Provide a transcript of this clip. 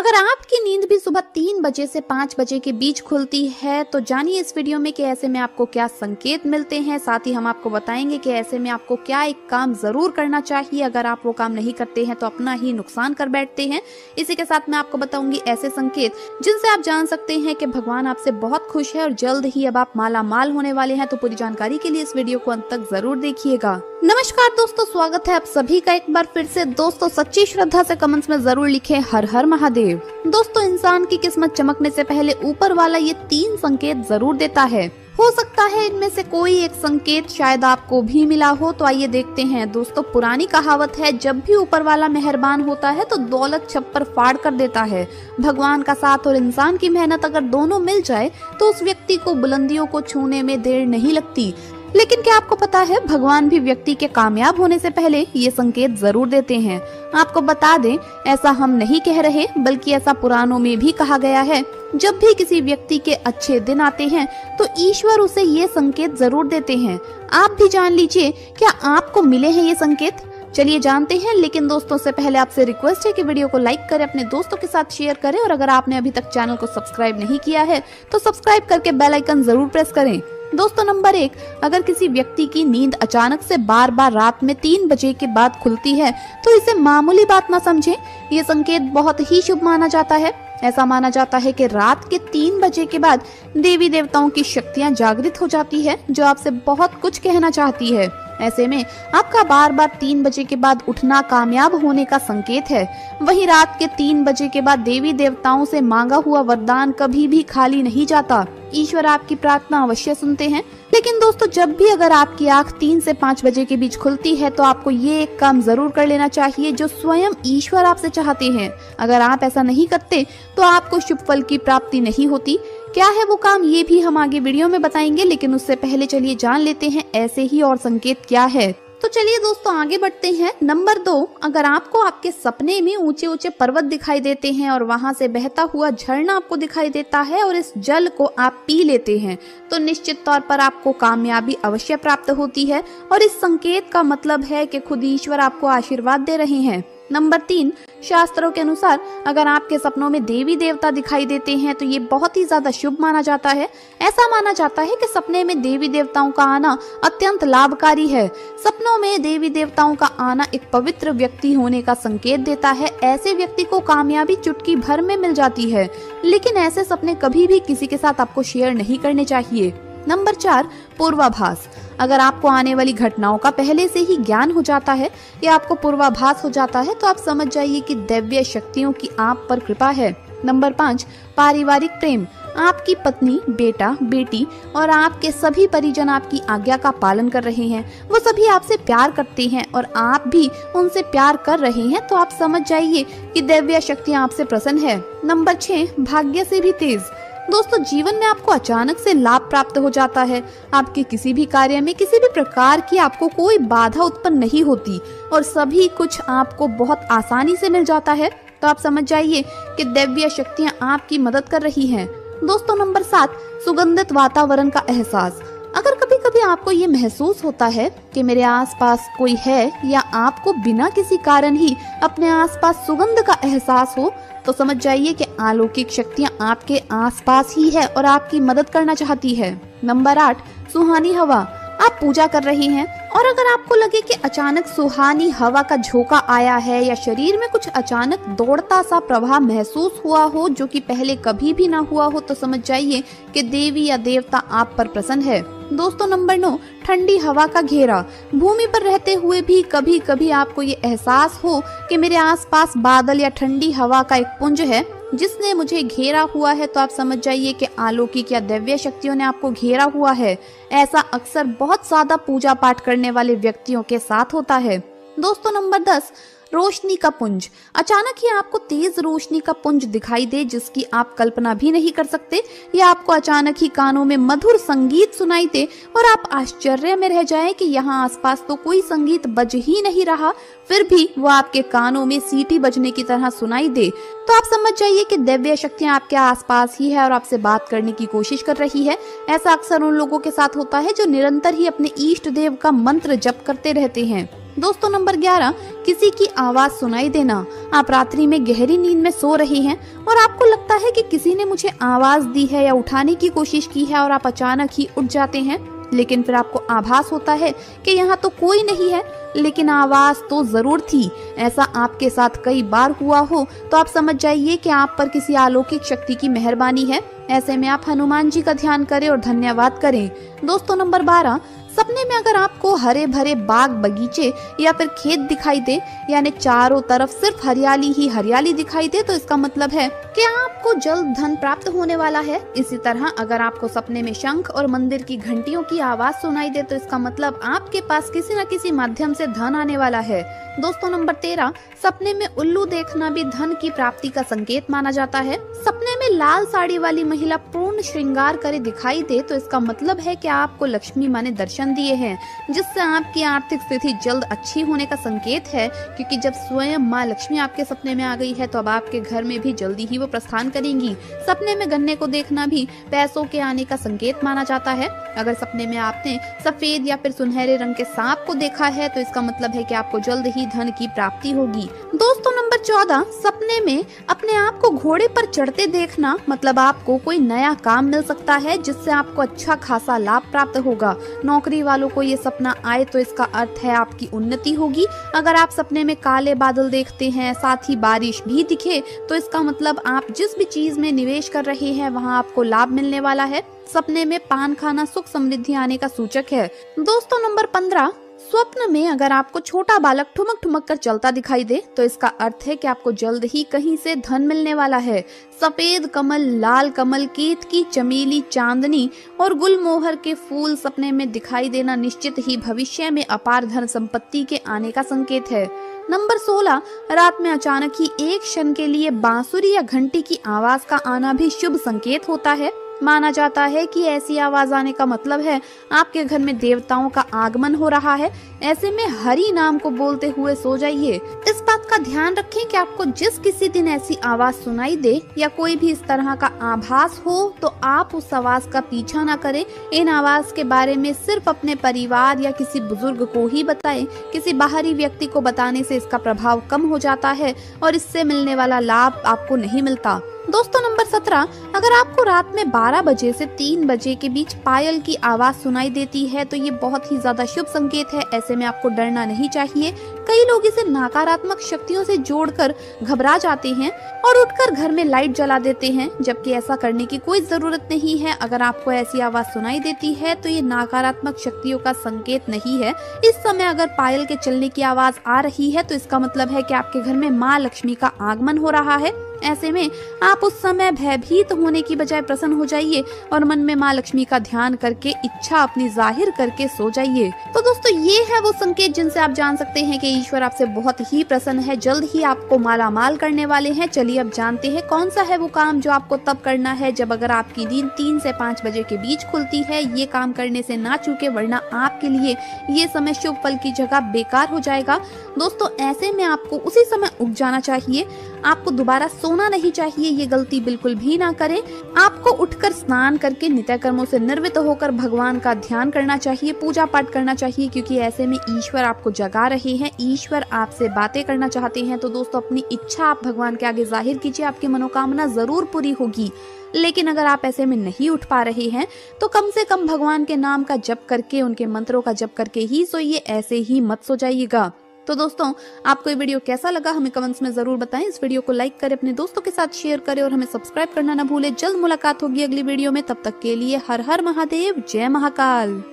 अगर आपकी नींद भी सुबह 3 बजे से 5 बजे के बीच खुलती है तो जानिए इस वीडियो में कि ऐसे में आपको क्या संकेत मिलते हैं। साथ ही हम आपको बताएंगे कि ऐसे में आपको क्या एक काम जरूर करना चाहिए। अगर आप वो काम नहीं करते हैं तो अपना ही नुकसान कर बैठते हैं। इसी के साथ मैं आपको बताऊंगी ऐसे संकेत जिनसे आप जान सकते हैं कि भगवान आपसे बहुत खुश है और जल्द ही अब आप माला माल होने वाले हैं। तो पूरी जानकारी के लिए इस वीडियो को अंत तक जरूर देखिएगा। नमस्कार दोस्तों, स्वागत है आप सभी का एक बार फिर से। दोस्तों सच्ची श्रद्धा से कमेंट्स में जरूर लिखें हर हर महादेव। दोस्तों इंसान की किस्मत चमकने से पहले ऊपर वाला ये 3 संकेत जरूर देता है। हो सकता है इनमें से कोई एक संकेत शायद आपको भी मिला हो। तो आइए देखते हैं। दोस्तों पुरानी कहावत है, जब भी ऊपर वाला मेहरबान होता है तो दौलत छप्पर फाड़ कर देता है। भगवान का साथ और इंसान की मेहनत अगर दोनों मिल जाए तो उस व्यक्ति को बुलंदियों को छूने में देर नहीं लगती। लेकिन क्या आपको पता है, भगवान भी व्यक्ति के कामयाब होने से पहले ये संकेत जरूर देते हैं। आपको बता दें, ऐसा हम नहीं कह रहे बल्कि ऐसा पुराणों में भी कहा गया है। जब भी किसी व्यक्ति के अच्छे दिन आते हैं तो ईश्वर उसे ये संकेत जरूर देते हैं। आप भी जान लीजिए, क्या आपको मिले हैं ये संकेत? चलिए जानते हैं। लेकिन दोस्तों से पहले आपसे रिक्वेस्ट है कि वीडियो को लाइक करें, अपने दोस्तों के साथ शेयर करें और अगर आपने अभी तक चैनल को सब्सक्राइब नहीं किया है तो सब्सक्राइब करके बेल आइकन जरूर प्रेस करें। दोस्तों नंबर 1, अगर किसी व्यक्ति की नींद अचानक से बार बार रात में 3 बजे के बाद खुलती है तो इसे मामूली बात ना समझें। ये संकेत बहुत ही शुभ माना जाता है। ऐसा माना जाता है कि रात के 3 बजे के बाद देवी देवताओं की शक्तियां जागृत हो जाती है जो आपसे बहुत कुछ कहना चाहती है। ऐसे में आपका बार बार 3 बजे के बाद उठना कामयाब होने का संकेत है। वहीं रात के 3 बजे के बाद देवी देवताओं से मांगा हुआ वरदान कभी भी खाली नहीं जाता। ईश्वर आपकी प्रार्थना अवश्य सुनते हैं। लेकिन दोस्तों जब भी अगर आपकी आंख 3 से 5 बजे के बीच खुलती है तो आपको ये एक काम जरूर कर लेना चाहिए जो स्वयं ईश्वर आपसे चाहते हैं। अगर आप ऐसा नहीं करते तो आपको शुभ फल की प्राप्ति नहीं होती। क्या है वो काम, ये भी हम आगे वीडियो में बताएंगे। लेकिन उससे पहले चलिए जान लेते हैं ऐसे ही और संकेत क्या है। तो चलिए दोस्तों आगे बढ़ते हैं। नंबर 2, अगर आपको आपके सपने में ऊंचे ऊंचे पर्वत दिखाई देते हैं और वहां से बहता हुआ झरना आपको दिखाई देता है और इस जल को आप पी लेते हैं तो निश्चित तौर पर आपको कामयाबी अवश्य प्राप्त होती है और इस संकेत का मतलब है कि खुद ईश्वर आपको आशीर्वाद दे रहे हैं। नंबर 3, शास्त्रों के अनुसार अगर आपके सपनों में देवी देवता दिखाई देते हैं तो ये बहुत ही ज्यादा शुभ माना जाता है। ऐसा माना जाता है कि सपने में देवी देवताओं का आना अत्यंत लाभकारी है। सपनों में देवी देवताओं का आना एक पवित्र व्यक्ति होने का संकेत देता है। ऐसे व्यक्ति को कामयाबी चुटकी भर में मिल जाती है। लेकिन ऐसे सपने कभी भी किसी के साथ आपको शेयर नहीं करने चाहिए। नंबर 4, पूर्वाभास। अगर आपको आने वाली घटनाओं का पहले से ही ज्ञान हो जाता है या आपको पूर्वाभास हो जाता है तो आप समझ जाइए कि दैवीय शक्तियों की आप पर कृपा है। नंबर 5, पारिवारिक प्रेम। आपकी पत्नी, बेटा, बेटी और आपके सभी परिजन आपकी आज्ञा का पालन कर रहे हैं। वो सभी आपसे प्यार करते हैं और आप भी उनसे प्यार कर रहे हैं तो आप समझ जाइए कि दैवीय शक्तियां आपसे प्रसन्न है। नंबर 6, भाग्य से भी तेज। दोस्तों जीवन में आपको अचानक से लाभ प्राप्त हो जाता है। आपके किसी भी कार्य में किसी भी प्रकार की आपको कोई बाधा उत्पन्न नहीं होती और सभी कुछ आपको बहुत आसानी से मिल जाता है। तो आप समझ जाइए कि दैवीय शक्तियां आपकी मदद कर रही हैं। दोस्तों नंबर 7, सुगंधित वातावरण का एहसास। अगर कभी कभी आपको ये महसूस होता है कि मेरे आसपास कोई है या आपको बिना किसी कारण ही अपने आसपास सुगंध का एहसास हो तो समझ जाइए कि अलौकिक शक्तियां आपके आसपास ही है और आपकी मदद करना चाहती है। नंबर 8, सुहानी हवा। आप पूजा कर रहे हैं और अगर आपको लगे कि अचानक सुहानी हवा का झोंका आया है या शरीर में कुछ अचानक दौड़ता सा प्रवाह महसूस हुआ हो जो कि पहले कभी भी ना हुआ हो तो समझ जाइए कि देवी या देवता आप पर प्रसन्न है। दोस्तों नंबर 9, ठंडी हवा का घेरा। भूमि पर रहते हुए भी कभी कभी आपको ये एहसास हो कि मेरे आसपास बादल या ठंडी हवा का एक पुंज है जिसने मुझे घेरा हुआ है तो आप समझ जाइए कि अलौकिक या दैवीय शक्तियों ने आपको घेरा हुआ है। ऐसा अक्सर बहुत ज्यादा पूजा पाठ करने वाले व्यक्तियों के साथ होता है। दोस्तों नंबर 10, रोशनी का पुंज। अचानक ही आपको तेज रोशनी का पुंज दिखाई दे जिसकी आप कल्पना भी नहीं कर सकते या आपको अचानक ही कानों में मधुर संगीत सुनाई दे और आप आश्चर्य में रह जाएं कि यहाँ आसपास तो कोई संगीत बज ही नहीं रहा, फिर भी वो आपके कानों में सीटी बजने की तरह सुनाई दे तो आप समझ जाइए कि दैवीय शक्तियां आपके आसपास ही है और आपसे बात करने की कोशिश कर रही है। ऐसा अक्सर उन लोगों के साथ होता है जो निरंतर ही अपने इष्ट देव का मंत्र जप करते रहते हैं। दोस्तों नंबर 11, किसी की आवाज सुनाई देना। आप रात्रि में गहरी नींद में सो रहे हैं और आपको लगता है कि किसी ने मुझे आवाज दी है या उठाने की कोशिश की है और आप अचानक ही उठ जाते हैं, लेकिन फिर आपको आभास होता है कि यहाँ तो कोई नहीं है, लेकिन आवाज तो जरूर थी। ऐसा आपके साथ कई बार हुआ हो तो आप समझ जाइए कि आप पर किसी अलौकिक शक्ति की मेहरबानी है। ऐसे में आप हनुमान जी का ध्यान करें और धन्यवाद करें। दोस्तों नंबर 12, सपने में अगर आपको हरे भरे बाग बगीचे या फिर खेत दिखाई दे, यानी चारों तरफ सिर्फ हरियाली ही हरियाली दिखाई दे, तो इसका मतलब है कि आपको जल्द धन प्राप्त होने वाला है। इसी तरह अगर आपको सपने में शंख और मंदिर की घंटियों की आवाज सुनाई दे तो इसका मतलब आपके पास किसी न किसी माध्यम से धन आने वाला है। दोस्तों नंबर 13, सपने में उल्लू देखना भी धन की प्राप्ति का संकेत माना जाता है। सपने में लाल साड़ी वाली महिला पूर्ण श्रृंगार करे दिखाई दे तो इसका मतलब है कि आपको लक्ष्मी माँ ने दर्शन दिए हैं, जिससे आपकी आर्थिक स्थिति जल्द अच्छी होने का संकेत है, क्योंकि जब स्वयं माँ लक्ष्मी आपके सपने में आ गई है तो अब आपके घर में भी जल्दी ही वो प्रस्थान करेंगी। सपने में गन्ने को देखना भी पैसों के आने का संकेत माना जाता है। अगर सपने में आपने सफेद या फिर सुनहरे रंग के सांप को देखा है तो इसका मतलब है कि आपको जल्द ही धन की प्राप्ति होगी। दोस्तों नंबर 14, सपने में अपने आप को घोड़े पर चढ़ते देखना मतलब आपको कोई नया काम मिल सकता है, जिससे आपको अच्छा खासा लाभ प्राप्त होगा। नौकरी वालों को ये सपना आए तो इसका अर्थ है आपकी उन्नति होगी। अगर आप सपने में काले बादल देखते हैं, साथ ही बारिश भी दिखे, तो इसका मतलब आप जिस भी चीज में निवेश कर रहे हैं वहाँ आपको लाभ मिलने वाला है। सपने में पान खाना सुख समृद्धि आने का सूचक है। दोस्तों नंबर 15, स्वप्न में अगर आपको छोटा बालक ठुमक ठुमक कर चलता दिखाई दे तो इसका अर्थ है कि आपको जल्द ही कहीं से धन मिलने वाला है। सफेद कमल, लाल कमल, केतकी, चमेली, चांदनी और गुलमोहर के फूल सपने में दिखाई देना निश्चित ही भविष्य में अपार धन संपत्ति के आने का संकेत है। नंबर 16, रात में अचानक ही एक क्षण के लिए बांसुरी या घंटी की आवाज का आना भी शुभ संकेत होता है। माना जाता है कि ऐसी आवाज आने का मतलब है आपके घर में देवताओं का आगमन हो रहा है। ऐसे में हरि नाम को बोलते हुए सो जाइए। इस बात का ध्यान रखें कि आपको जिस किसी दिन ऐसी आवाज सुनाई दे या कोई भी इस तरह का आभास हो तो आप उस आवाज का पीछा न करें। इन आवाज के बारे में सिर्फ अपने परिवार या किसी बुजुर्ग को ही बताएं। किसी बाहरी व्यक्ति को बताने से इसका प्रभाव कम हो जाता है और इससे मिलने वाला लाभ आपको नहीं मिलता। दोस्तों नंबर 17, अगर आपको रात में 12 बजे से 3 बजे के बीच पायल की आवाज सुनाई देती है तो ये बहुत ही ज्यादा शुभ संकेत है। ऐसे में आपको डरना नहीं चाहिए। कई लोग इसे नकारात्मक शक्तियों से जोड़कर घबरा जाते हैं और उठकर घर में लाइट जला देते हैं, जबकि ऐसा करने की कोई जरूरत नहीं है। अगर आपको ऐसी आवाज सुनाई देती है तो ये नकारात्मक शक्तियों का संकेत नहीं है। इस समय अगर पायल के चलने की आवाज आ रही है तो इसका मतलब है कि आपके घर में माँ लक्ष्मी का आगमन हो रहा है। ऐसे में आप उस समय भयभीत होने की बजाय प्रसन्न हो जाइए और मन में माँ लक्ष्मी का ध्यान करके इच्छा अपनी जाहिर करके सो जाइए। तो दोस्तों ये है वो संकेत जिनसे आप जान सकते हैं कि ईश्वर आपसे बहुत ही प्रसन्न है, जल्द ही आपको मालामाल करने वाले हैं। चलिए अब जानते हैं कौन सा है वो काम जो आपको तब करना है जब अगर आपकी नींद 3 से 5 बजे के बीच खुलती है। ये काम करने से ना चूके, वरना आपके लिए ये समय शुभ फल की जगह बेकार हो जाएगा। दोस्तों ऐसे में आपको उसी समय उठ जाना चाहिए। आपको दोबारा सोना नहीं चाहिए, ये गलती बिल्कुल भी ना करें। आपको उठकर स्नान करके नित्य कर्मों से निर्वृत्त होकर भगवान का ध्यान करना चाहिए, पूजा पाठ करना चाहिए, क्योंकि ऐसे में ईश्वर आपको जगा रहे हैं, ईश्वर आपसे बातें करना चाहते हैं। तो दोस्तों अपनी इच्छा आप भगवान के आगे जाहिर कीजिए, आपकी मनोकामना जरूर पूरी होगी। लेकिन अगर आप ऐसे में नहीं उठ पा रहे हैं तो कम से कम भगवान के नाम का जप करके, उनके मंत्रों का जप करके ही सोइए, ऐसे ही मत सो जाइएगा। तो दोस्तों आपको ये वीडियो कैसा लगा हमें कमेंट्स में जरूर बताएं। इस वीडियो को लाइक करें, अपने दोस्तों के साथ शेयर करें और हमें सब्सक्राइब करना ना भूलें। जल्द मुलाकात होगी अगली वीडियो में, तब तक के लिए हर हर महादेव, जय महाकाल।